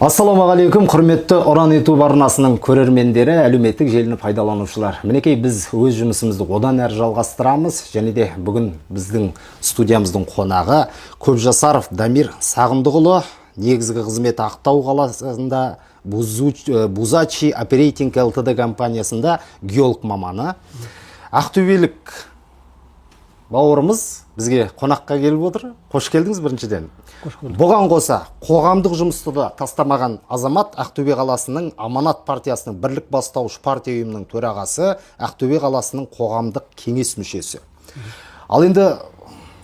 Ассалаумағалейкум, құрметті Ұран YouTube арнасының көрермендері, әлеуметтік желіні пайдаланушылар. Мінекей біз өз жұмысымызды одан әрі жалғастырамыз, және де бүгін біздің студиямыздың қонағы Көпжасаров Дамир Сағындықұлы, негізгі қызметі Ақтау қаласында Бузачи Оперейтинг ЛТД компаниясында геолог маманы. Ақтөбелік бауырымыз бізге қонаққа келіп отыр. Қош келдіңіз біріншіден. Бұған қоса, қоғамдық жұмысты да тастамаған азамат, Ақтөбе қаласының Аманат партиясының бірлік бастауыш партия ұйымының төрағасы, Ақтөбе қаласының қоғамдық кеңес мүшесі. Ал енді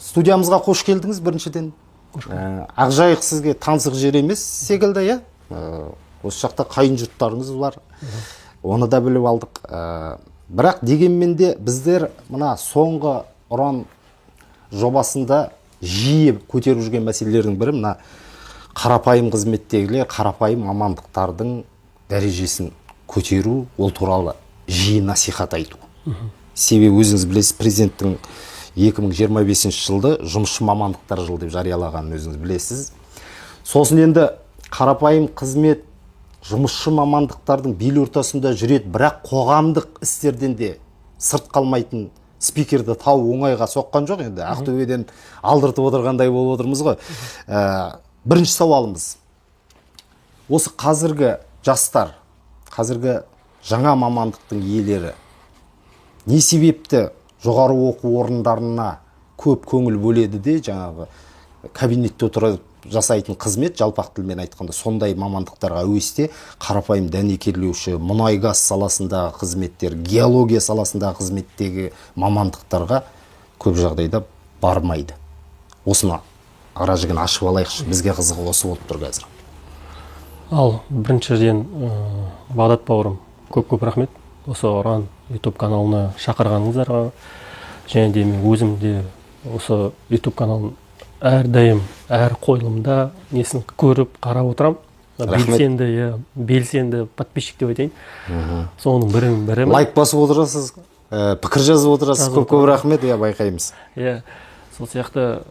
студиямызға қош келдіңіз біріншіден. Ақжайық сізге таңсық жер емес секілді, иә? Осы жақта қайын жұрттарыңыз бар. Оны да біліп алдық. Бірақ дегенмен де біздер мына соңғы Ұран жобасында жиі көтеріп жүрген мәселелердің бірі мына қарапайым қызметтегілер, қарапайым мамандықтардың дәрежесін көтеру, ол туралы жиі насихат айту. Себебі өзіңіз білесіз, президенттің 2025 жылды жұмысшы мамандықтар жылы деп жариялағанын өзіңіз білесіз. Сосын енді қарапайым қызмет, жұмысшы мамандықтардың бел ортасында жүреді, бірақ қоғамдық істерден де сырт қалмайтын спикерді тау оңайға соққан жоқ. Енді Ақтөбеден алдыртып отырғандай болып отырмыз ғой. Бірінші сауалымыз. Осы қазіргі жастар, қазіргі жаңа мамандықтың иелері не себепті жоғары оқу орындарына көп көңіл бөледі де, жаңағы кабинетте отырып жасайтын қызмет, жалпақ тілмен айтқанда сондай мамандықтарға әуесте қарапайым дәнекерлеуші, мұнай-газ саласындағы қызметтер, геология саласындағы қызметтегі мамандықтарға көп жағдайда бармайды. Осыны ара-жігін ашып алайықшы, бізге қызығы осы болып тұр қазір. Ал біріншіден Бағдат бауырым, көп рахмет осы Ұран YouTube каналына шақырғаныңыздарға, және де мен өзім де осы YouTube каналын әрдайым, әр қойылымда несін көріп, қарап отырам. Белсенді подписчик деп айтайын. Соның бірі. Лайк басып отырасыз, пікір жазып отырасыз. Көп рахмет, байқаймыз. Сол сияқты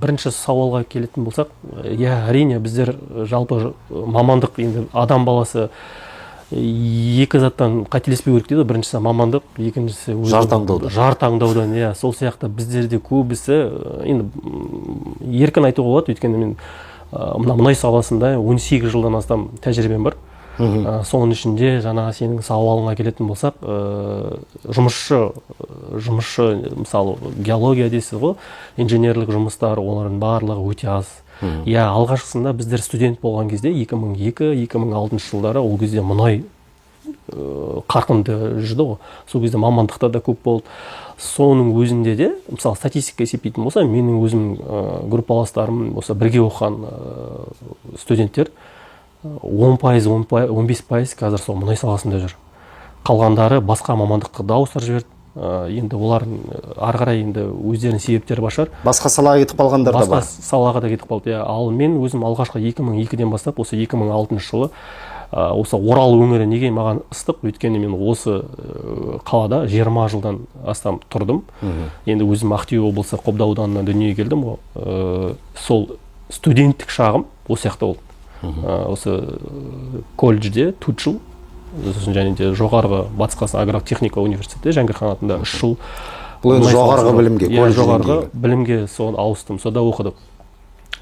бірінші сауалға келетін болсақ, әрине біздер жалпы мамандық, енді адам баласы екі заттан қателеспеу керек дейді. Біріншісі мамандық, екіншісі жар таңдаудан. Сол сияқты біздерде көбісі, енді еркін айтуға болады, өйткені мен мұнай саласында 18 жылдан астам тәжірибем бар. Соның ішінде жаңа сенің сауалыңа келетін болсақ, жұмысшы, мысалы геология дейсіз ғой, инженерлік жұмыстар, олардың барлығы өте аз. Алғашқысында біздер студент болған кезде 2002-2006 жылдары ол кезде мұнай қарқынды жүрді ғой. Сол кезде мамандықта да көп болды. Соның өзінде де, мысалы статистика есептейтін болса, менің өзім группаластарым осы бірге оқыған студенттер 10-15% қазір сол мұнай саласында жүр. Қалғандары басқа мамандыққа дауыстар жіберді. Енді олар ары қарай енді өздерінің себептері бар шығар. Басқа салаға кетіп қалғандар да бар. Басқа салаға да кетіп қалды. Ал мен өзім алғашқы 2002-ден бастап осы 2006 жылы осы Орал өңірі неге маған ыстық, өйткені мен осы қалада 20 жылдан астам тұрдым. Енді өзім Ақтөбе облысы Қобда ауданынан дүниеге келдім. Сол студенттік шағым осы жақта болды. Осы колледжде 4 жыл, және де жоғарғы Батыс Қазақстан агротехника университеті Жәңгір қанатында 3 жыл. Бұл енді жоғарғы білімге, жоғарғы білімге соны ауыстым, сода оқыдым.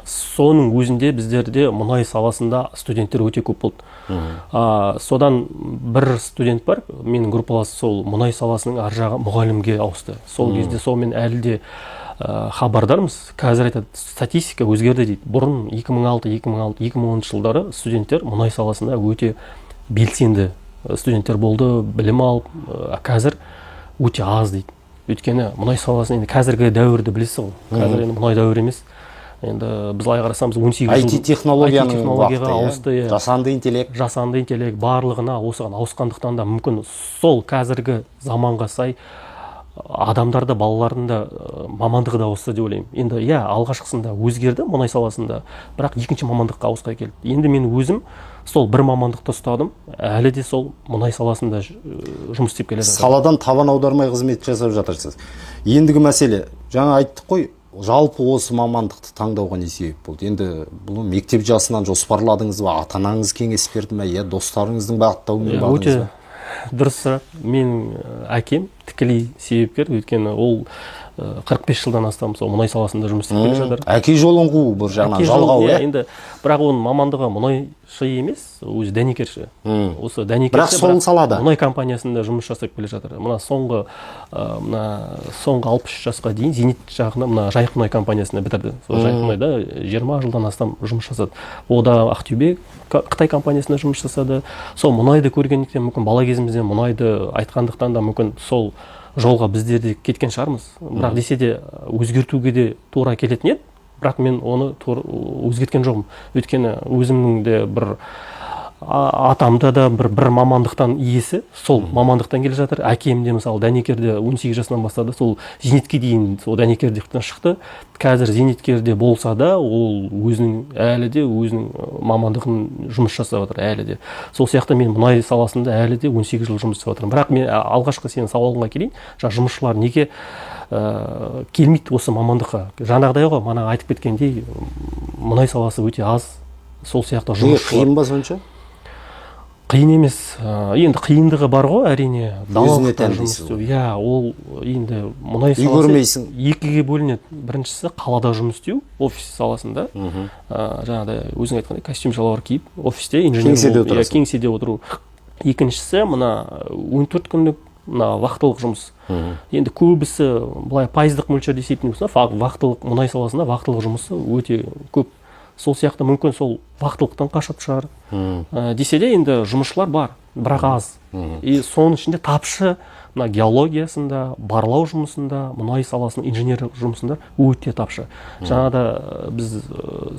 Соның өзінде біздерде мұнай саласында студенттер өте көп болды. Содан бір студент бар, менің группалас сол мұнай саласының ар жағы мұғалімге ауысты. Сол кезде солмен әлі де хабардармыз. Қазір айтады, статистика өзгерді дейді. Бұрын 2006-2010 жылдары студенттер мұнай саласында өте белсенді студенттер болды, білім алып, қазір өте аз дейді. Өйткені мұнай саласын енді қазіргі дәуірді білесіз ғой. Қазір енді мұнай дәуірі емес. Енді біз былай қарасамыз 18 жыл IT-технологияның уақыты ауысты. Жасанды интеллект барлығына осыған ауысқандықтан да мүмкін сол қазіргі заманға сай адамдарда балалардың да мамандығы да ауысты деп ойлаймын. Енді иә, алғашқысында өзгерді мұнай саласында, бірақ екінші мамандыққа ауысқа келді. Енді мен өзім сол бір мамандықты ұстадым, әлі де сол мұнай саласында жұмыс істеп келе жатырмын. Саладан табан аудармай қызмет жасап жатырсыз. Ендігі мәселе, жаңа айттық қой, жалпы осы мамандықты таңдауға не себеп болды? Енді бұл мектеп жасынан жоспарладыңыз ба, ата-анаңыз кеңес берді ме, я достарыңыздың бағыттауымен бардыңыз ба? Дұрыс сұрақ. Менің әкем тікелей себепкер, өйткені ол 45 жылдан астам сол мұнай саласында жұмыс істеп келе жатыр. Әке жолын қуу бір жағынан жалғау, иә? Енді бірақ оның мамандығы мұнайшы емес, өзі дәнекерші. Осы дәнекерші, бірақ сол салада мұнай компаниясында жұмыс жасап келе жатыр. Мына соңғы 63 жасқа дейін зенит жағында мына Жайық мұнай компаниясында бітірді. Сол Жайық мұнайда 20 жылдан астам жұмыс жасады. Ода Ақтөбе Қытай компаниясында жұмыс жасады. Сол мұнайды көргендіктен, мүмкін бала кезімізден мұнайды айтқандықтан да мүмкін сол жолға біздер де кеткен шығармыз. Бірақ десе де өзгертуге де тура келетін еді. Бірақ мен оны өзгерткен жоқпын. Өйткені өзімнің де бір атамда да бір мамандықтан иесі сол мамандықтан келе жатыр. Әкем де мысалы дәнекерде 18 жасынан бастады. Сол зейнетке дейін сол дәнекерден шықты. Қазір зейнеткерде болса да ол өзінің әлі де өзінің мамандығын жұмыс жасап жатыр әлі де. Сол сияқты мен мұнай саласында әлі де 18 жыл жұмыс жасап жатырмын. Бірақ мен алғашқы сенің сауалыңа келейін. Жаңа жұмысшылар неге келмейді осы мамандыққа? Жаңағыдай ғой, мана айтып кеткендей, мұнай саласы өте аз. Сол сияқты жұмысшылар. Қиын ба сонша? Қиын емес. Енді қиындығы бар ғой, әрине. Өзіне тән дейсіз ғой. Иә, ол енді мұнай саласы екіге бөлінеді. Біріншісі қалада жұмыс істеу, офис саласында. Жаңағыдай өзің айтқандай костюм шалбар киіп, офисте кеңседе отыру. Екіншісі мына 14 күндік вақтылық жұмыс. Енді көбісі былай пайыздық мөлшерде есептеген болса, вақтылық мұнай саласында вақтылық жұмысы өте көп. Сол сияқты мүмкін сол вақтылықтан қашып шығар. Десе де енді жұмысшылар бар, бірақ аз. И соның ішінде тапшы мына геологиясында, барлау жұмысында, мұнай саласының инженерлік жұмысында өте тапшы. Жаңада біз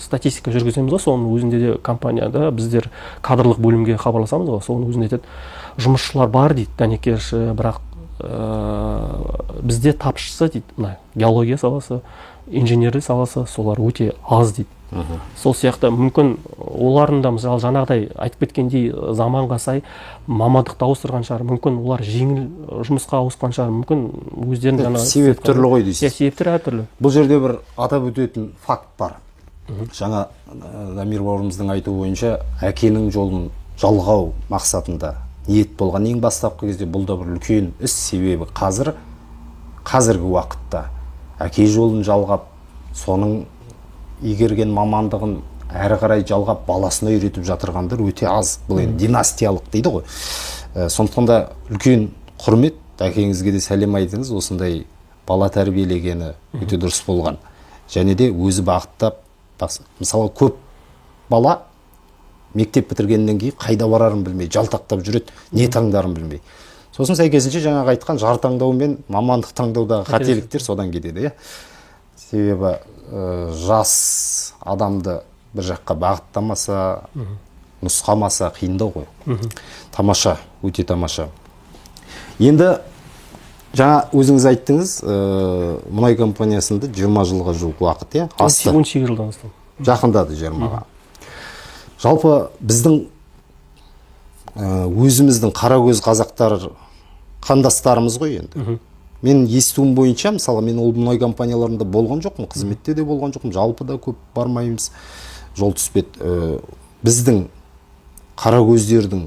статистика жүргіземіз ғой, соның өзінде де компанияда біздер кадрлық бөлімге хабарласамыз ғой, соның өзінде айтады, жұмысшылар бар дейді, дәнекерші, бірақ бізде тапшысы дейді, мына геология саласы, инженерлік саласы, солар өте аз дейді. Сол сияқты мүмкін олардың да мысалы жаңағыдай айтып кеткендей заманға сай мамандықты ауыстырған шығар, мүмкін олар жеңіл жұмысқа ауысқан шығар, мүмкін өздерінің жаңа себеп түрлі ғой дейсіз. Себептер әртүрлі. Бұл жерде бір атап өтетін факт бар. Жаңа Дамир бауырымыздың айтуы бойынша әкенің жолын жалғау мақсатында ниет болған ең бастапқы кезде бұл да бір үлкен іс, себебі қазіргі уақытта әке жолын жалғап, соның игерген мамандығын әрі қарай жалғап баласына үйретіп жатырғандар өте аз. Бұл енді династиялық дейді ғой. Сондықтан да үлкен құрмет, әкеңізге де сәлем айтыңыз, осындай бала тәрбиелегені өте дұрыс болған. Және де өзі бағыттап, мысалы көп бала мектеп бітіргеннен кейін қайда барарын білмей, жалтақтап жүреді, не таңдарын білмей. Сосын сәйкесінше жаңағы айтқан жар таңдау мен мамандық таңдаудағы қателіктер содан кетеді, себебі жас адамды бір жаққа бағыттамаса, нұсқамаса қиындау ғой. Тамаша, өте тамаша. Енді жаңа өзіңіз айттыңыз, мұнай компаниясында 20 жылға жуық уақыт, асты. 18 жылдан астам. Жақындады 20-ға. Жалпы біздің өзіміздің қарагөз қазақтар қандастарымыз ғой енді. Мен естуім бойынша, мысалы, мен ол мұнай компанияларында болған жоқпын, қызметте де болған жоқпын, жалпы да көп бармаймыз, жол түспеді. Біздің қарагөздердің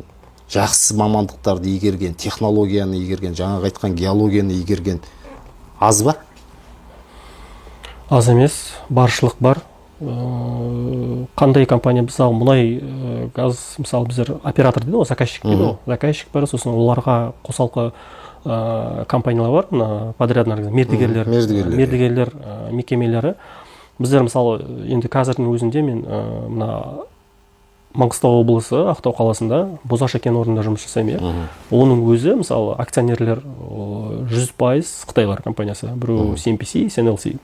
жақсы мамандықтарды игерген, технологияны игерген, жаңағы айтқан геологияны игерген аз ба? Аз емес, баршылық бар. Қандай компания, мысалы, мұнай газ, мысалы, біздер оператор дейді ғой, заказчик дейді ғой, заказчик бар, сосын оларға қосалқы компаниялар бар, подряднар, мердігерлер мекемелері. Біздер мысалы енді қазірдің өзінде мен мына Маңғыстау облысы Ақтау қаласында Бозаш кен орнында жұмыс жасаймын. Оның өзі мысалы акционерлер 100% Қытайлар компаниясы, біреу CNPC, SNLC.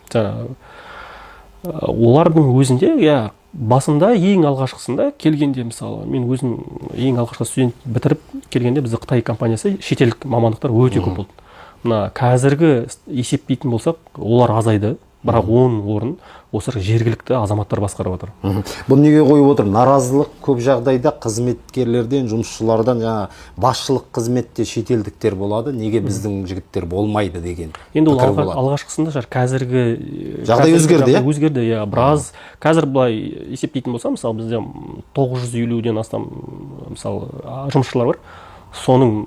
Олардың өзінде басында ең алғашқысында келгенде, мысалы мен өзім ең алғашқы студент бітіріп келгенде бізде Қытай компаниясы шетелдік мамандықтар өте көп болды. мына қазіргі есептейтін болсақ, олар азайды, бірақ оның орнын осы жергілікті азаматтар басқарып отыр. Бұл неге қойып отыр? Наразылық көп жағдайда қызметкерлерден, жұмысшылардан, жаңа басшылық қызметте шетелдіктер болады, неге біздің жігіттер болмайды деген. Енді ол алғашқысында қазіргі жағдай өзгерді, өзгерді, біраз. Қазір былай есептейтін болса, мысалы бізде 950-ден астам мысалы жұмысшылар бар. Соның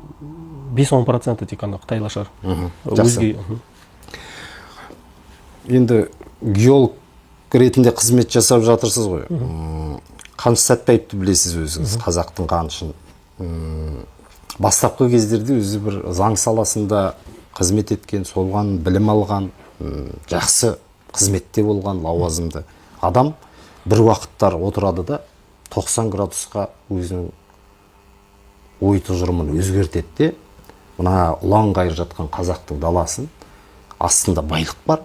5-10% тек қана қытайлар шығар. Жақсы. Енді геолог ретінде қызмет жасап жатырсыз ғой. Қаныш Сәтпаевты білесіз өзіңіз, қазақтың қанышын. Бастапқы кездерде өзі бір заң саласында қызмет еткен, солған білім алған, жақсы қызметте болған лауазымды адам бір уақыттар отырады да 90 градусқа өзінің ой тұжырымын өзгертеді де, мына ұлан-ғайыр жатқан қазақтың даласын, астында байлық бар,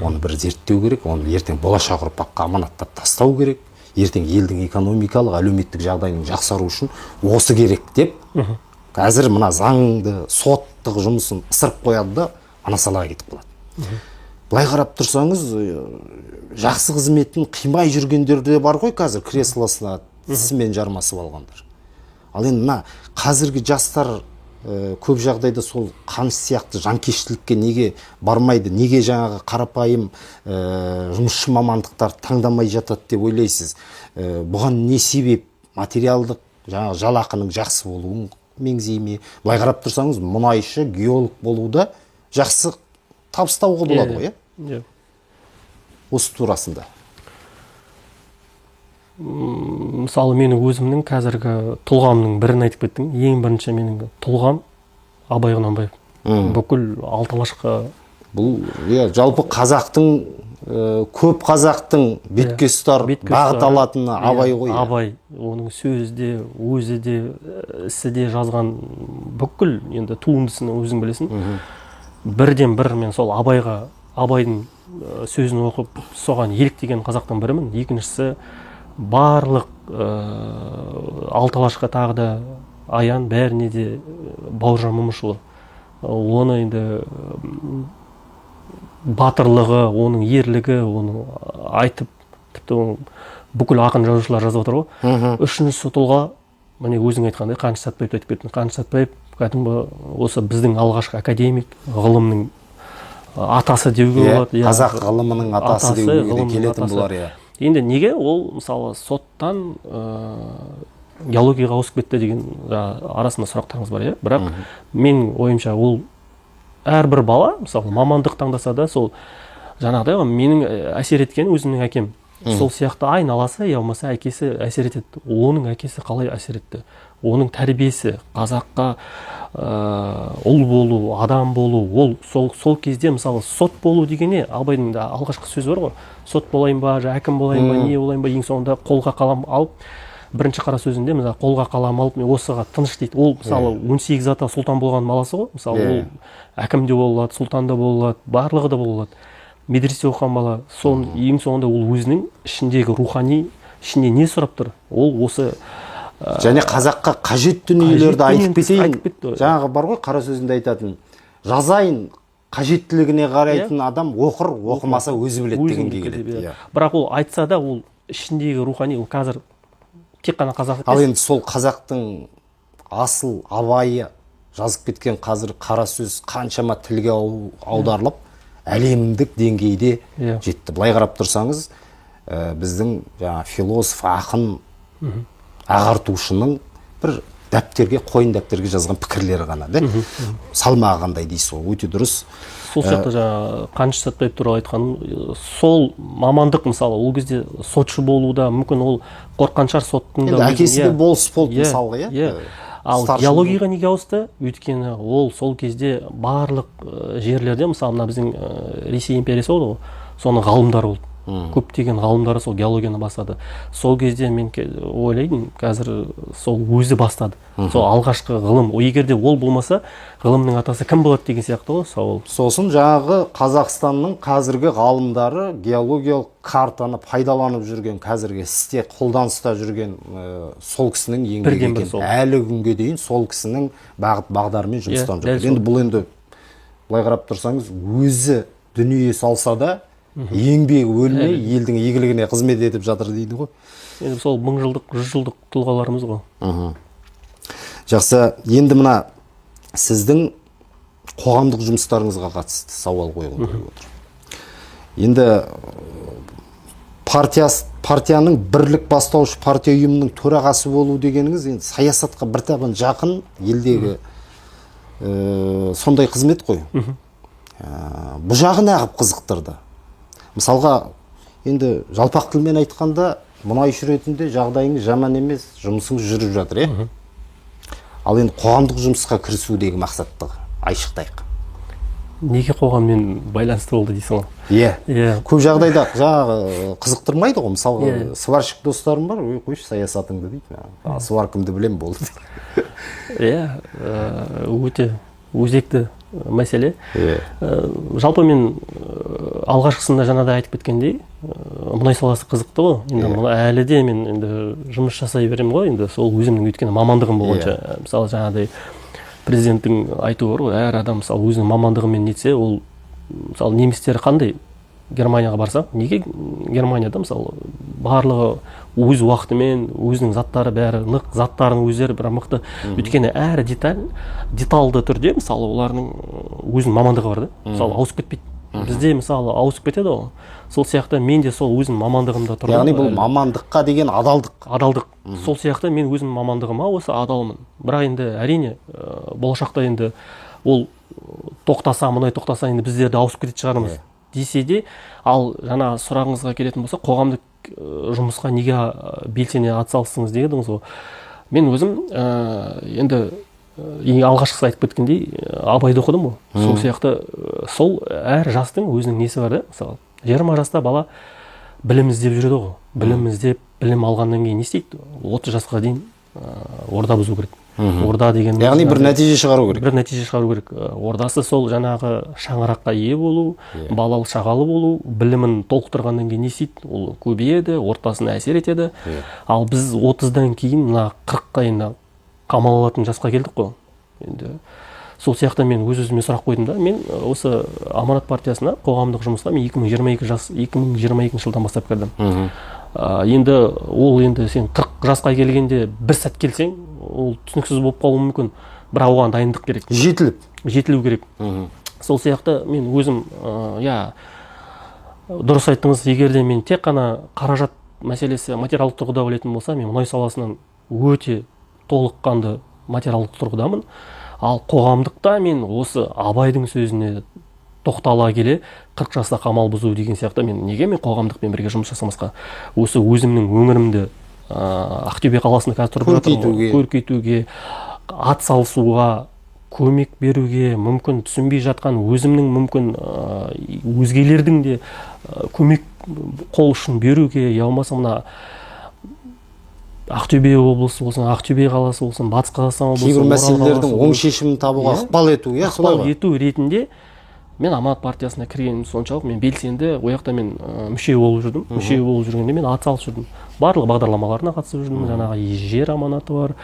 оны бір зерттеу керек, оны ертең болашақ ұрпаққа аманаттап тастау керек, ертең елдің экономикалық, әлеуметтік жағдайының жақсару үшін осы керек деп, қазір мына заңды, соттық жұмысын ысырып қояды да, ана салаға кетіп қалады. Былай қарап тұрсаңыз, жақсы қызметін қимай жүргендер де бар ғой қазір, креслосына тісімен жармасып алғандар. Ал енді мына қазіргі жастар көп жағдайда сол Қаныш сияқты жанкештілікке неге бармайды, неге жаңағы қарапайым жұмысшы мамандықтар таңдамай жатады деп ойлайсыз? Бұған не себеп? Материалдық жаңағы жалақының жақсы болуын меңзей ме? Былай қарап тұрсаңыз, мұнайшы, геолог болуда жақсы табыс табуға болады ғой, иә? Осы турасында. Мысалы, менің өзімнің қазіргі тұлғамның бірін айтып кеттің. Ең бірінші менің тұлғам Абай Құнанбаев. Бүкіл Алталашқа. Бұл жалпы қазақтың, көп қазақтың бетке ұстар, бағыт алатыны Абай ғой. Абай, оның сөзі де, өзі де, ісі де жазған бүкіл енді туындысыны өзің білесің. Бірден бір мен сол Абайдың сөзін оқып, соған еліктеген қазақтың бірімін. Екіншісі барлық Алталашқа тағы да Аян, бәріне де Бауыржан Момышұлы. Оны енді батырлығы, оның ерлігі, оны айтып, тіпті бүкіл ақын жазушылар жазып отыр ғой. Үшіншісі тұлға, міне өзің айтқандай, Қаныш Сәтпаевты айтып кеттің. Қаныш Сәтпаев кәдімгі осы біздің алғашқы академик, ғылымның атасы деуге болады. Қазақ ғылымының атасы деуге келетін бұлар. Енді неге ол мысалы соттан геологияға ауысып кетті деген арасында сұрақтарыңыз бар, бірақ мен ойымша ол әрбір бала мысалы мамандық таңдаса да сол жаңағыдай менің әсер еткен өзімнің әкем сол сияқты айналасы я болмаса әкесі әсер етеді. Оның әкесі қалай әсер етті? Оның тәрбиесі, қазаққа ұл болу, адам болу, ол сол кезде мысалы сот болу дегене Абайдың да алғашқы сөзі бар ғой. Сот болайын ба, әкім болайын ба, не болайын ба, ең соңында қолға қалам алып, бірінші қара сөзінде мысалы қолға қалам алып, мен осыға тыныш дейді. Ол мысалы 18 ата сұлтан болған баласы ғой. Мысалы ол әкім де бола алады, сұлтан да бола алады, барлығы да бола алады. Медресе оқыған бала, соның ең соңында ол өзінің ішіндегі рухани, ішінде не сұрап тұр? Ол осы және қазаққа қажетті дүниелерді айтып кетейін. Жаңағы бар ғой, қара сөзінде айтатын, жазайын, қажеттілігіне қарайтын адам оқыр, оқымаса өзі біледі дегенге келеді. Бірақ ол айтса да, ол ішіндегі рухани, ол қазір тек қана қазақ. Ал енді сол қазақтың асыл Абайы жазып кеткен қазір қара сөз қаншама тілге аударылып, әлемдік деңгейде жетті. Былай қарап тұрсаңыз, біздің философ, ақын, ағартушының бір дәптерге, қойын дәптерге жазған пікірлері ғана, салмағы қандай дейсіз, ол өте дұрыс. Сол сияқты жаңа Қаныш Сәтпаев туралы айтқаным, сол мамандық мысалы ол кезде сотшы болуда мүмкін ол қорыққан шығар соттың да. Әкесі де болыс болды мысалға, Ал геологияға неге ауысты? Өйткені ол сол кезде барлық жерлерде, мысалы мына біздің Ресей империясы болды ғой, соның ғалымдары болды. Көптеген ғалымдары сол геологияны бастады. Сол кезде мен ойлаймын, қазір сол өзі бастады. Сол алғашқы ғылым. Егер де ол болмаса, ғылымның атасы кім болады деген сияқты ғой сауал. Сосын жаңағы Қазақстанның қазіргі ғалымдары геологиялық картаны пайдаланып жүрген, қазіргі істе қолданыста жүрген сол кісінің еңбегі екен. Әлі күнге дейін сол кісінің бағыт бағдарымен жұмыстан жүрген. Енді бұл енді былай қарап тұрсаңыз, өзі дүние салса да, еңбегі өлмей, елдің игілігіне қызмет етіп жатыр дейді ғой. Енді сол 1000 жылдық, 100 жылдық тұлғаларымыз ғой. Жақсы, енді мына сіздің қоғамдық жұмыстарыңызға қатысты сауал қойылып отыр. Енді партияның бірлік бастауыш партия ұйымының төрағасы болу дегеніңіз енді саясатқа бір табан жақын елдегі сондай қызмет қой. Бұл жағы неғып қызықтырды? Мысалға, енді жалпақ тілмен айтқанда, мұнайшы ретінде жағдайыңыз жаман емес, жұмысыңыз жүріп жатыр, Ал енді қоғамдық жұмысқа кірісудегі мақсатты айшықтайық. Неге қоғаммен байланысты болды дейсің ғой? Көп жағдайда жаңағы қызықтырмайды ғой. Мысалы, сварщик достарым бар, қойшы саясатыңды дейді. Сваркымды білем болды. Өте өзекті мәселе. Жалпы мен алғашқысында жаңада айтып кеткендей, мұнай саласы қызықты ғой. Енді әлі де мен енді жұмыс жасай беремін ғой. Енді сол өзімнің өйткені мамандығым болғанша. Мысалы жаңағыдай президенттің айтуы бар ғой, әр адам мысалы өзінің мамандығымен нетсе, ол мысалы немістер қандай Германияға барсақ, неге Германияда мысалы барлығы өз уақытымен, өзінің заттары бәрі нық, заттарының өздері бір мықты. Өйткені әр деталды түрде мысалы олардың өзінің мамандығы бар да. Мысалы ауысып кетпейді. Бізде мысалы ауысып кетеді ғой. Сол сияқты мен де сол өзім мамандығымда тұрмын. Яғни бұл мамандыққа деген адалдық. Адалдық. Сол сияқты мен өзім мамандығыма осы адалмын. Бірақ енді әрине болашақта енді ол тоқтаса, мұнай тоқтаса енді біздер де ауысып кететін шығармыз десе де, ал жаңа сұрағыңызға келетін болса, қоғамдық жұмысқа неге белсене атсалыстыңыз дегеніңіз ғой. Мен өзім енді ең алғашқысы айтып кеткендей Абайды оқыдым ғой. Сол сияқты сол әр жастың өзінің несі бар да. Мысалы 20 жаста бала білім іздеп жүреді ғой. Білім іздеп, білім алғаннан кейін не істейді? 30 жасқа дейін орда бұзу керек. Орда деген яғни бір нәтиже шығару керек. Бір нәтиже шығару керек. Ордасы сол жаңағы шаңыраққа ие болу, балалы шағалы болу, білімін толықтырғаннан кейін не істейді? Ол көбейеді, ортасына әсер етеді. Ал біз 30-дан кейін мына 40-қа енді қамал алатын жасқа келдік қой. Енді сол сияқты мен өз-өзіме сұрақ қойдым да, мен осы Аманат партиясына қоғамдық жұмысқа мен 2022 жылдан бастап кірдім. Енді ол енді сен 40 жасқа келгенде бір сәт келсең, ол түсініксіз болып қалуы мүмкін. Бірақ оған дайындық керек. Жетілу керек. Сол сияқты мен өзім дұрыс айттыңыз, егер де мен тек қана қаражат мәселесі материалдық тұрғыда білетін болса, мен мұнай саласынан өте толыққанды материалдық тұрғыдамын. Ал қоғамдықта мен осы Абайдың сөзіне тоқтала келе 40 жаста қамал бұзу деген сияқты неге мен қоғамдықпен бірге жұмыс жасамасқа, осы өзімнің өңірімді Ақтөбе қаласында қазір тұрып жатырмын, көркейтуге, ат салысуға, көмек беруге, мүмкін түсінбей жатқан өзімнің мүмкін өзгелердің де көмек қол ұшын беруге, я болмаса мына Ақтөбе облысы болсын, Ақтөбе қаласы болсын, Батыс Қазақстан облысы, кейбір мәселелердің оң шешімін табуға ықпал ету, ықпал ету ретінде мен Аманат партиясына кіргенім соншалық, мен белсенді, ол жақта мен мүше болып жүрдім. Мүше болып жүргенде мен атсалысып жүрдім. Барлық бағдарламаларына қатысып жүрдім. Жаңағы жер аманаты бар,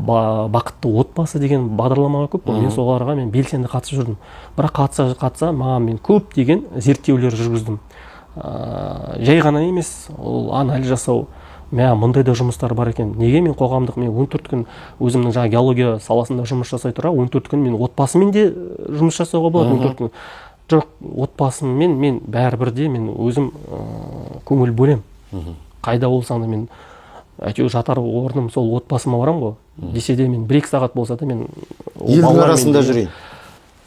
бақытты отбасы деген бағдарламаға көп қой. Мен соларға мен белсенді қатысып жүрдім. Бірақ қатыса маған мен көп деген зерттеулер жүргіздім. Жай ғана емес, ол анализ жасау. Мұндай да жұмыстар бар екен. Неге мен қоғамдық, мен 14 күн өзімнің жаңа геология саласында жұмыс жасай тұра, 14 күн мен отбасымен де жұмыс жасауға болады. 14 күн. Жоқ, отбасыммен мен бәрібір де мен өзім көңіл бөлем. Қайда болсам да мен әйтеуір жатар орным сол отбасыма барам ғой. Десе де мен 1-2 сағат болса да мен елдің арасында жүрейін.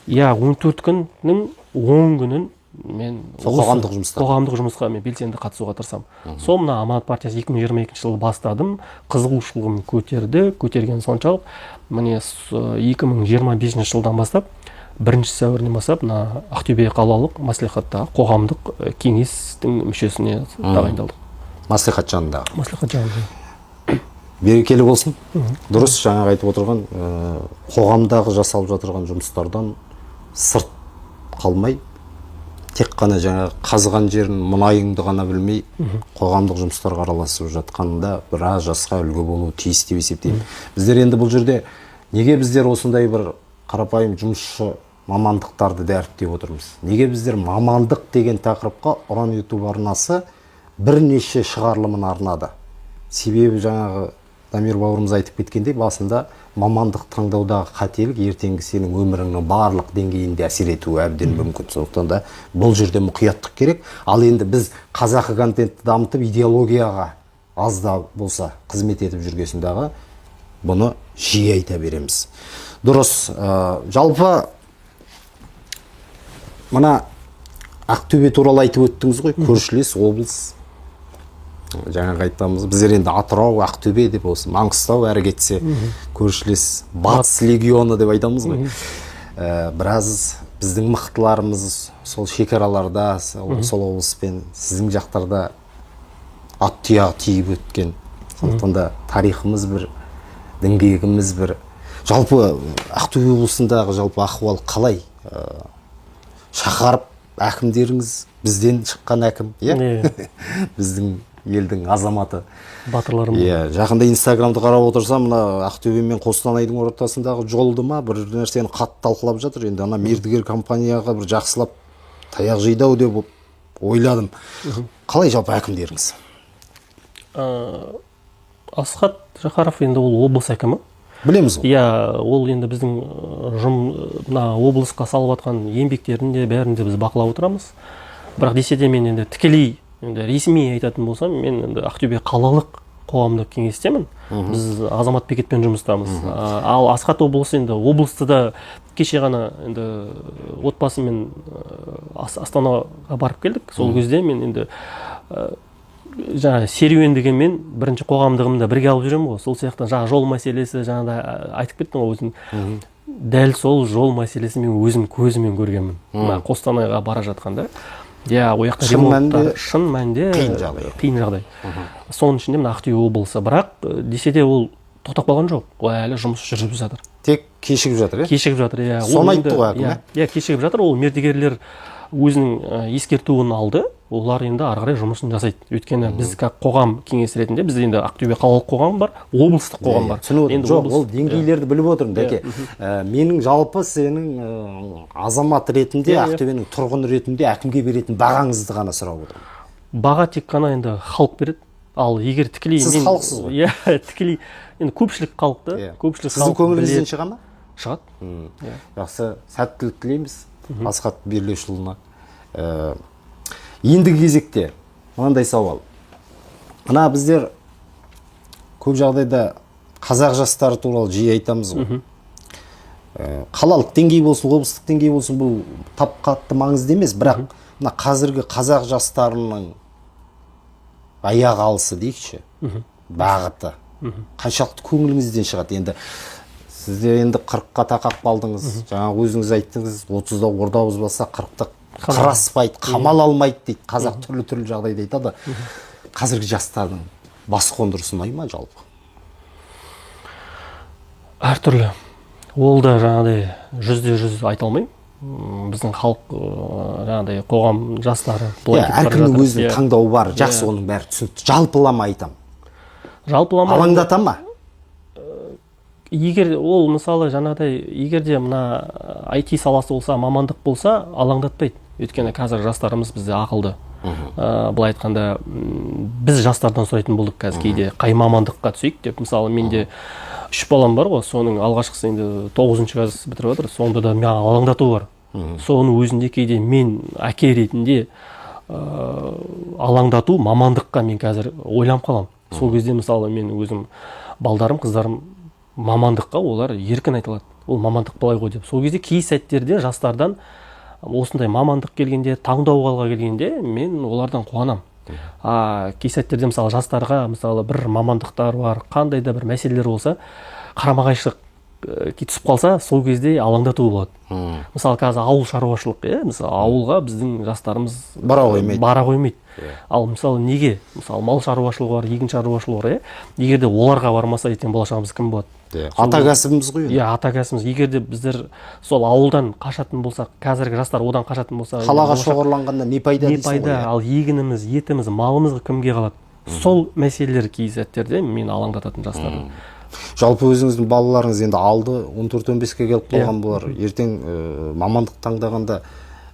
14 күннің 10 күнін мен қоғамдық жұмысқа мен белсенді қатысуға тырысамын. Сол мына Аманат партиясы 2022 жылы бастадым. Қызығушылығым көтерген соншалық. Міне 2025 жылдан бастап 1 сәуірінен бастап мына Ақтөбе қалалық мәслихаттағы қоғамдық кеңестің мүшесіне тағайындалдым. Мәслихат жанындағы. Мәслихат жанындағы. Берекелі болсын. Дұрыс, жаңағы айтып отырған қоғамдағы жасалып жатырған жұмыстардан сырт қалмай, тек қана жаңа қазған жерін, мұнайыңды ғана білмей, қоғамдық жұмыстарға араласып жатқанда біраз жасқа үлгі болу тиіс деп есептеймін. Біздер енді бұл жерде неге біздер осындай бір қарапайым жұмысшы мамандықтарды дәріптеп отырмыз. Неге біздер мамандық деген тақырыпқа Ұран YouTube арнасы бірнеше шығарылымын арнады? Себебі жаңағы Дамир бауырымыз айтып кеткендей, басында мамандық таңдаудағы қателік ертеңгі сенің өміріңнің барлық деңгейінде әсер етуі әбден мүмкін. Сондықтан да бұл жерде мұқияттық керек. Ал енді біз қазақы контентті дамытып идеологияға аз да болса қызмет етіп жүргесіндағы бұны жиі айта береміз. Дұрыс. Жалпы мына Ақтөбе туралы айтып өттіңіз ғой, көршілес облыс. Жаңағы айтамыз, біздер енді Атырау, Ақтөбе деп осы Маңғыстау әрі кетсе көршілес Батыс легионы деп айтамыз ғой. Біраз біздің мықтыларымыз сол шекараларда, сол облыспен сіздің жақтарда ат тұяғы тиіп өткен. Сондықтан да тарихымыз бір, діңгегіміз бір. Жалпы Ақтөбе облысындағы жалпы ахуал қалай? Шақырып әкімдеріңіз, бізден шыққан әкім, біздің елдің азаматы, батырларымыз. Жақында Инстаграмды қарап отырсам, мына Ақтөбе мен Қостанайдың ортасындағы жолды ма бір нәрсені қатты талқылап жатыр. Енді ана мердігер компанияға бір жақсылап таяқ жейді ау деп ойладым. Қалай жалпы әкімдеріңіз? Асхат Жақаров енді ол облыс әкімі. Білеміз ғой. Ол енді біздің мына облысқа салып жатқан еңбектерін де бәрін де біз бақылап отырамыз. Бірақ десе де мен енді тікелей ресми айтатын болсам, мен енді Ақтөбе қалалық қоғамдық кеңестемін. Біз Азамат Бекетпен жұмыстамыз. Ал Асхат облысы енді облысты да кеше ғана енді отбасымен Астанаға барып келдік. Сол кезде мен енді жаңа серуен дегенмен бірінші қоғамдығымды бірге алып жүремін ғой. Сол сияқты жаңа жол мәселесі, жаңа айтып кеттің ғой өзің. Дәл сол жол мәселесі мен өзім көзімен көргенмін. Мына Қостанайға бара жатқанда. Ол жақта ремонттар шын мәнінде қиын жағдай. Соның ішінде мына Ақтөбе облысы, бірақ десе де ол тоқтап қалған жоқ. Ол әлі жұмыс жүріп жатыр. Тек кешігіп жатыр, Кешігіп жатыр, Соны айтты ғой әкім. Кешігіп жатыр. Ол мердігерлер өзінің ескертуін алды. Олар енді ары қарай жұмысын жасайды. Өйткені біз қоғам кеңес ретінде, бізде енді Ақтөбе қалалық қоғам бар, облыстық қоғам бар. Жоқ, ол деңгейлерді біліп отырмын, Дәке. Менің жалпы сенің азамат ретінде, Ақтөбенің тұрғын ретінде әкімге беретін бағаңызды ғана сұрап отырмын. Баға тек қана енді халық береді. Ал егер тікелей сіз халықсыз ғой. Тікелей енді көпшілік халықты, сіздің көңіліңізден шыға ма? Шығады. Жақсы, сәттілік тілейміз Асхат Берлешұлына. Ендігі кезекте мынандай сауал. Мына біздер көп жағдайда қазақ жастары туралы жиі айтамыз ғой. Қалалық деңгей болсын, облыстық деңгей болсын, бұл тап қатты маңызды емес, бірақ мына қазіргі қазақ жастарының аяқ алысы дейікші, бағыты қаншалықты көңіліңізден шығады? Енді сізде енді 40-қа тақап қалдыңыз, жаңа өзіңіз айттыңыз, 30-да орда бұзбаса 40-та қыраспайды, қамал алмайды дейді. Қазақ түрлі жағдайда айтады. Қазіргі жастардың бас қондырысы ұнай ма жалпы? Әртүрлі. Ол да жаңағыдай 100% айта алмаймын. Біздің халық жаңағыдай қоғам жастары әркімнің өзінің таңдауы бар. Жақсы, оның бәрі түсінікті. Жалпылама айтам. Алаңдата ма? Егер ол мысалы жаңағыдай, егер де мына IT саласы болса, мамандық болса, алаңдатпайды. Өйткені қазір жастарымыз бізде ақылды. Былай айтқанда, біз жастардан сұрайтын болдық қазір кейде қай мамандыққа түсейік деп. Мысалы, менде 3 балам бар ғой, соның алғашқысы енді 9-шы класс бітіріп жатыр. Сонда да маған алаңдату бар. Соның өзінде кейде мен әке ретінде алаңдату мамандыққа мен қазір ойланып қалам. Сол кезде мысалы мен өзім балдарым, қыздарым мамандыққа олар еркін айта алады. Ол мамандық былай ғой деп. Сол кезде кей сәттерде жастардан осындай мамандық келгенде, таңдауға келгенде мен олардан қуанам. Кей сәттерде мысалы жастарға мысалы бір мамандықтар бар, қандай да бір мәселелер болса, қарама-қайшылық түсіп қалса, сол кезде алаңдату болады. Мысалы қазір ауыл шаруашылық, мысалы ауылға біздің жастарымыз бара қоймайды. Ал мысалы неге? Мысалы мал шаруашылығы бар, егін шаруашылығы бар, егер де оларға бармаса, ертең болашағымыз кім болады? Ата кәсібіміз ғой. Ата кәсібіміз. Егер де біздер сол ауылдан қашатын болсақ, қазіргі жастар одан қашатын болса, қалаға шоғырланғанда не пайда дейсің ғой? Ал егініміз, етіміз, малымыз кімге қалады? Сол мәселелер кей сәттерде мен алаңдататын жастарды. Жалпы өзіңіздің балаларыңыз енді алды 14-15-ке келіп қалған болар. Ертең мамандық таңдағанда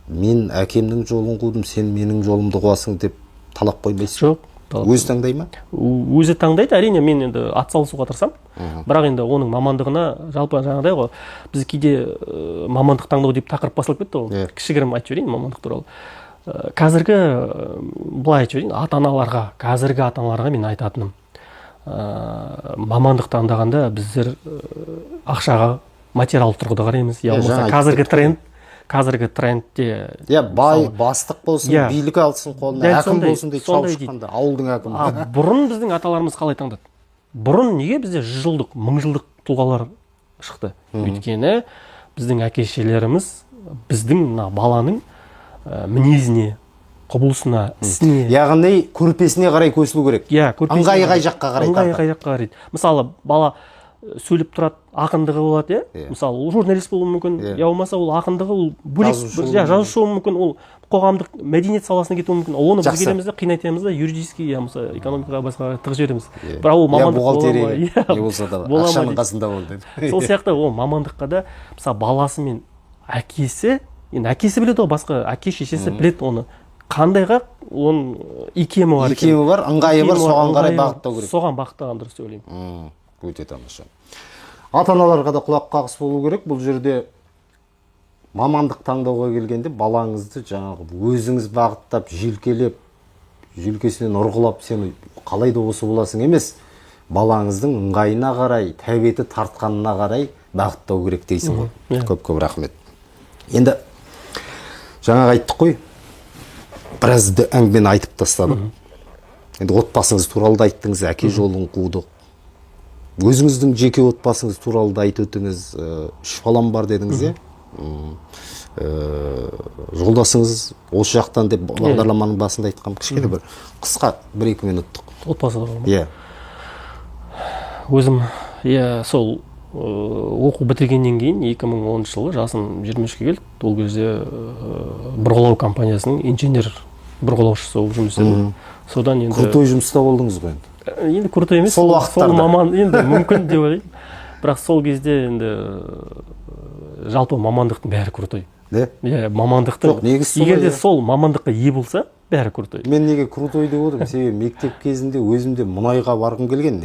мен әкемнің жолын қудым, сен менің жолымды қуасың деп талап қоймайсыз? Жоқ. Өзі таңдай ма? Өзі таңдайды, әрине мен енді атсалысуға тырысамын. Бірақ енді оның мамандығына жалпы жаңағыдай ғой, біз кейде мамандық таңдау деп тақырып басылып кетті ғой. Кішігірім айтып жіберейін мамандық туралы. Қазіргі былай айтып жіберейін, қазіргі ата-аналарға мен айтатыным. Мамандық таңдағанда біздер ақшаға, материалдық тұрғыда қараймыз. Я болмаса қазіргі трендте бастық болсын, билік алсын қолына, әкім болсын дейді шауып шыққанда, ауылдың әкімі. Бұрын біздің аталарымыз қалай таңдады? Бұрын неге бізде 100 жылдық, 1000 жылдық тұлғалар шықты? Өйткені біздің әке-шешелеріміз біздің баланың мінезіне, құбылысына, ісіне, яғни көрпесіне қарай көсілу керек. Ыңғайы қай жаққа қарай? Ыңғайы қай жаққа қарайды. Мысалы, бала сөйлеп тұрады, ақындығы болады, мысалы, ол журналист болуы мүмкін, я болмаса ол ақындығы, ол бөлек жазушы болуы мүмкін, ол қоғамдық мәдениет саласына кетуі мүмкін. Оны біз келеміз де қинайтамыз да, юридический, я болмаса экономикаға басқа тығып жібереміз. Бірақ ол мамандық бухгалтерия не болса да ақшаның қасында болды. Сол сияқты ол мамандыққа да, мысалы, баласы мен әкесі, енді әкесі біледі ғой, басқа әке шешесі біледі оны. Қандайға оның икемі бар. Икемі бар, ыңғайы бар, соған қарай бағыттау керек. Соған бағыттаған дұрыс деп ойлаймын. Өте тамаша. Ата-аналарға да құлақ қағыс болу керек. Бұл жерде мамандық таңдауға келгенде балаңызды жаңағы өзіңіз бағыттап, желкелеп, желкесінен ұрғылап, сен қалай да осы боласың емес, балаңыздың ыңғайына қарай, тәбеті тартқанына қарай бағыттау керек дейсің ғой. Көп-көп рахмет. Енді жаңағы айттық қой, біраз әңгімені айтып тастадым. Енді отбасыңыз туралы да айттыңыз, әке жолын қудық. Өзіңіздің жеке отбасыңыз туралы да айтып өтіңіз, 3 балам бар дедіңіз, жолдасыңыз осы жақтан деп бағдарламаның басында айтқам, кішкене бір қысқа 1-2 минуттық. Отбасы бар. Өзім, сол оқу бітіргеннен кейін 2010 жылы жасым 23-ке келді. Ол кезде бұрғылау компаниясының инженер бұрғылаушысы болып жұмыс істедім. Содан енді крутой жұмыста болдыңыз ғой енді. Енді крутой емес, сол уақыттарда енді мүмкін деп ойлаймын. Бірақ сол кезде енді жалпы мамандықтың бәрі крутой. Мамандықтың егер де сол мамандыққа ие болса, бәрі крутой. Мен неге крутой деп отырмын? Себебі мектеп кезінде өзімде мұнайға барғым келген.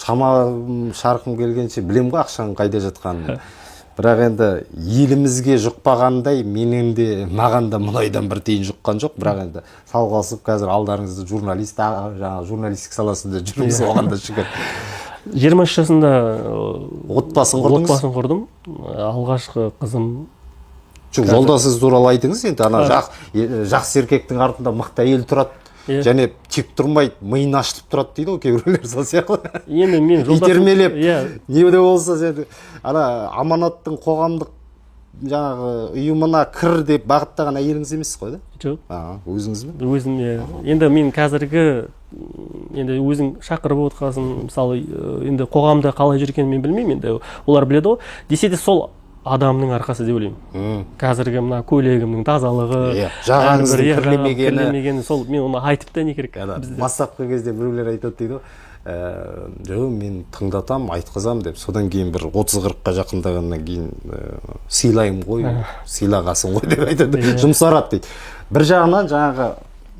Шама шарқым келгенше білем ғой ақшаның қайда жатқанын. Бірақ енді елімізге жұқпағандай, маған да мұнайдан бір тиын жұққан жоқ. Бірақ енді салғасып қазір алдарыңызда журналист, журналистик саласында жүрміз, оған да шүкір. 23 жасында отбасын құрдым. Алғашқы қызым. Жолдасыңыз туралы айтыңыз, енді ана жақсы еркектің артында мықты әйел тұрады. Және тек тұрмайды, миын ашытып тұрады дейді ғой кейбіреулер, сол сияқты. Енді мен итермелеп, не де болса сен ана аманаттың қоғамдық жаңағы ұйымына кір деп бағыттаған әйеліңіз емес қой да? Жоқ. Өзіңіз бе? Өзім, енді мен қазіргі енді өзің шақырып отырғасын, мысалы, енді қоғамда қалай жүргенін мен білмеймін, енді олар біледі ғой. Десе де сол адамның арқасы деп ойлаймын. Қазіргі мына көйлегімнің тазалығы, жағаңыздың кірлемегені, сол мен оны айтып та не керек. Бастапқы кезде біреулер айтады дейді ғой, жоқ мен тыңдатам, айтқызам деп, содан кейін бір 30-40-қа жақындағаннан кейін сыйлаймын ғой, сыйлағасын ғой деп айтады, жұмсарады дейді. Бір жағынан жаңағы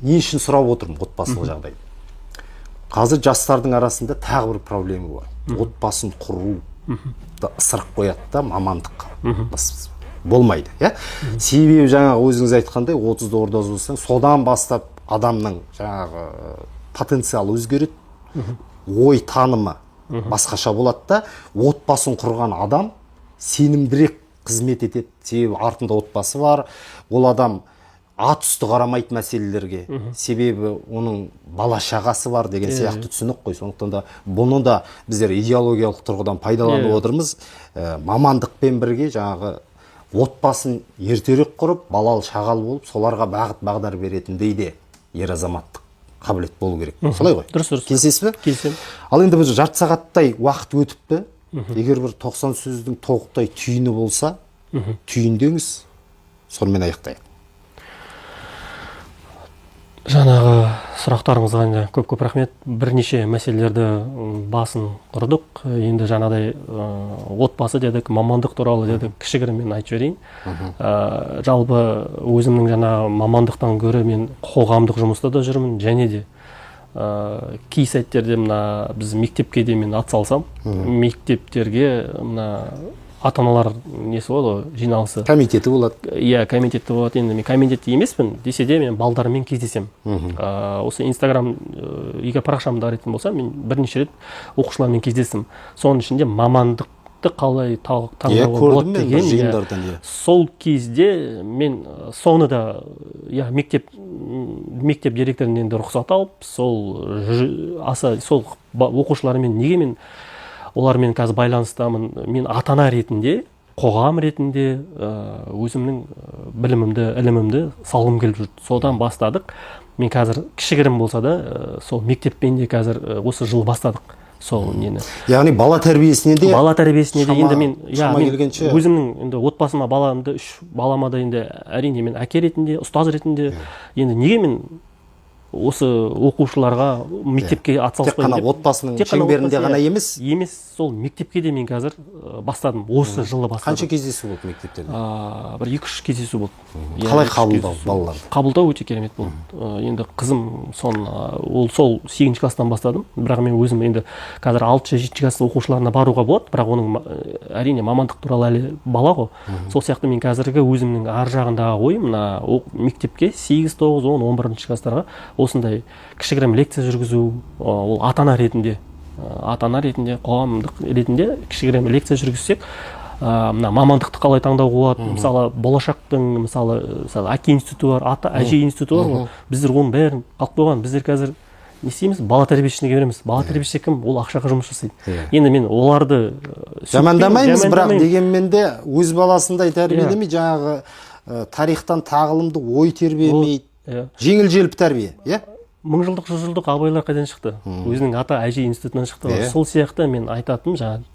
не үшін сұрап отырмын отбасылық жағдай. Қазір жастардың арасында тағы бір проблема бар. Отбасын құру ысырып қояды да мамандыққа. Болмайды. Себебі жаңағы өзіңіз айтқандай 30-да орда болсаң, содан бастап адамның жаңағы потенциалы өзгереді. Ой танымы басқаша болады да, отбасын құрған адам сенімдірек қызмет етеді. Себебі артында отбасы бар, ол адам ат үсті қарамайды мәселелерге. Себебі оның бала шағасы бар деген сияқты түсінік қой. Сондықтан да бұны да біздер идеологиялық тұрғыдан пайдаланып отырмыз. Мамандықпен бірге жаңағы отбасын ертерек құрып, балалы шағалы болып, соларға бағыт бағдар беретіндей де ер азаматтық қабілет болу керек. Солай ғой? Дұрыс. Келісесіз бе? Келісемін. Ал енді біз жарты сағаттай уақыт өтіпті. Егер бір 90 сөздің тоғықтай түйіні болса, түйіндеңіз, сонымен аяқтайық. Жаңағы сұрақтарыңызға енді көп рахмет. Бірнеше мәселелерді басын ұрдық. Енді жаңағыдай отбасы дедік, мамандық туралы дедік, кішігірім мен айтып жіберейін. Жалпы өзімнің жаңа мамандықтан гөрі мен қоғамдық жұмыста да жүрмін, және де кей сәттерде мына біз мектепке де мен атсалсам, мектептерге мына ата-аналар несі болады ғой, жиналысы. Комитеті болады. Иә, комитеті болады. Енді мен комитетте емеспін, десе де мен балдармен кездесем. Осы Инстаграм егер парақшамды қарайтын болсам, мен бірнеше рет оқушылармен кездестім. Соның ішінде мамандықты қалай таңдауға болады деген. Сол кезде мен соны да мектеп директорынан да рұқсат алып, сол оқушылармен неге мен олармен қазір байланыстамын. Мен ата-ана ретінде, қоғам ретінде өзімнің білімімді, ілімімді салғым келіп жүрді. Содан бастадық. Мен қазір кішігірім болса да, сол мектеппен де қазір осы жыл бастадық. Сол нені. Яғни бала тәрбиесіне де енді мен өзімнің енді отбасыма баламды, 3 балама да енді әрине мен әке ретінде, ұстаз ретінде енді неге мен осы оқушыларға мектепке атсалыспаймын деп. Тек қана отбасының шеңберінде ғана емес, сол мектепке де мен қазір бастадым. Осы жылы бастадым. Қанша кездесу болды мектептерде? Бір 2-3 кездесу болды. Қалай қабылдау балаларды? Қабылдау өте керемет болды. Енді қызым сол 8 класстан бастадым. Бірақ мен өзім енді қазір 6-7 класс оқушыларына баруға болады, бірақ оның әрине мамандық туралы әлі бала ғой. Сол сияқты мен қазіргі өзімнің ар жағындағы ойым мына мектепке 8, 9, 10, 11 класстарға осындай кішігірім лекция жүргізу, ол ата-ана ретінде, қоғамдық ретінде кішігірім лекция жүргізсек, мына мамандықты қалай таңдауға болады. Мысалы, болашақтың, мысалы, әке институты бар, әже институты бар ғой. Біздер оның бәрін қалып қойған. Біздер қазір не істейміз? Бала тәрбиешісіне береміз. Бала тәрбиешісі кім? Ол ақшаға жұмыс жасайды. Енді мен оларды жамандамаймыз, бірақ дегенмен де өз баласындай тәрбиелемей, жаңағы тарихтан тағылымды ой тербемейді. Жеңіл-желпі тәрбие, иә? 1000 жылдық, 100 жылдық абайлар қайдан шықты? Өзінің ата әже институтынан шықты. Сол сияқты мен айтатым, жаңа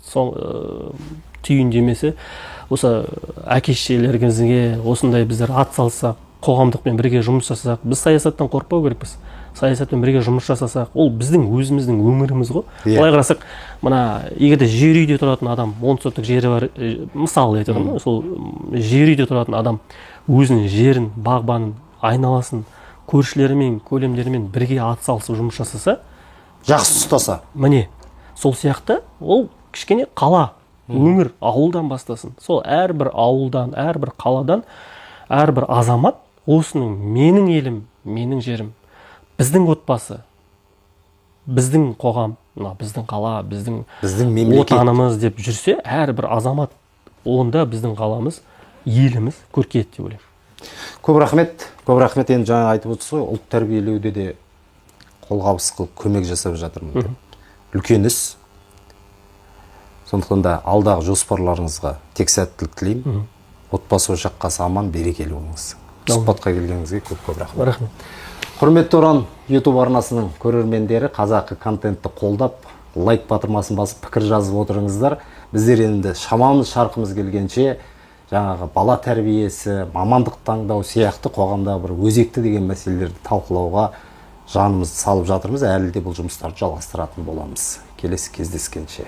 түйіндемесі, осы әке-шешелеріңізге осындай біздер атсалсақ, қоғамдықпен бірге жұмыс жасасақ, біз саясаттан қорықпау керекпіз. Саясатпен бірге жұмыс жасасақ, ол біздің өзіміздің өңіріміз ғой. Былай қарасақ, мына егерде жер үйде тұратын адам, 10 сотық жері бар, мысалы айтамын, сол жер үйде тұратын адам өзінің жерін, бағбанын, айналасын көршілерімен, көлемдерімен бірге атсалысып жұмыс жасаса, жақсы ұстаса, міне сол сияқты ол кішкене қала, өңір, ауылдан бастасын. Сол әрбір ауылдан, әрбір қаладан, әрбір азамат осының менің елім, менің жерім, біздің отбасы, біздің қоғам, біздің қала, біздің мемлекет отанымыз деп жүрсе, әрбір азамат онда біздің қаламыз, еліміз көркейеді деп ойлаймын. Көп рахмет, енді жаңа айтып отырсыз ғой, ұлт тәрбиелеуде де қолғабыс қылып көмек жасап жатырмын. Үлкен іс. Сондықтан да алдағы жоспарларыңызға тек сәттілік тілеймін. Отбасы ошаққасы аман, берекелі болыңыз. Сұхбатқа келгеніңізге көп рахмет. Құрметті Ұран YouTube арнасының көрермендері, қазақы контентті қолдап, лайк батырмасын басып пікір жазып отырыңыздар. Біздер енді шамамыз шарқымыз келгенше жаңағы бала тәрбиесі, мамандық таңдау сияқты қоғамдағы бір өзекті деген мәселелерді талқылауға жанымызды салып жатырмыз. Әлі де бұл жұмыстарды жалғастыратын боламыз. Келесі кездескенше.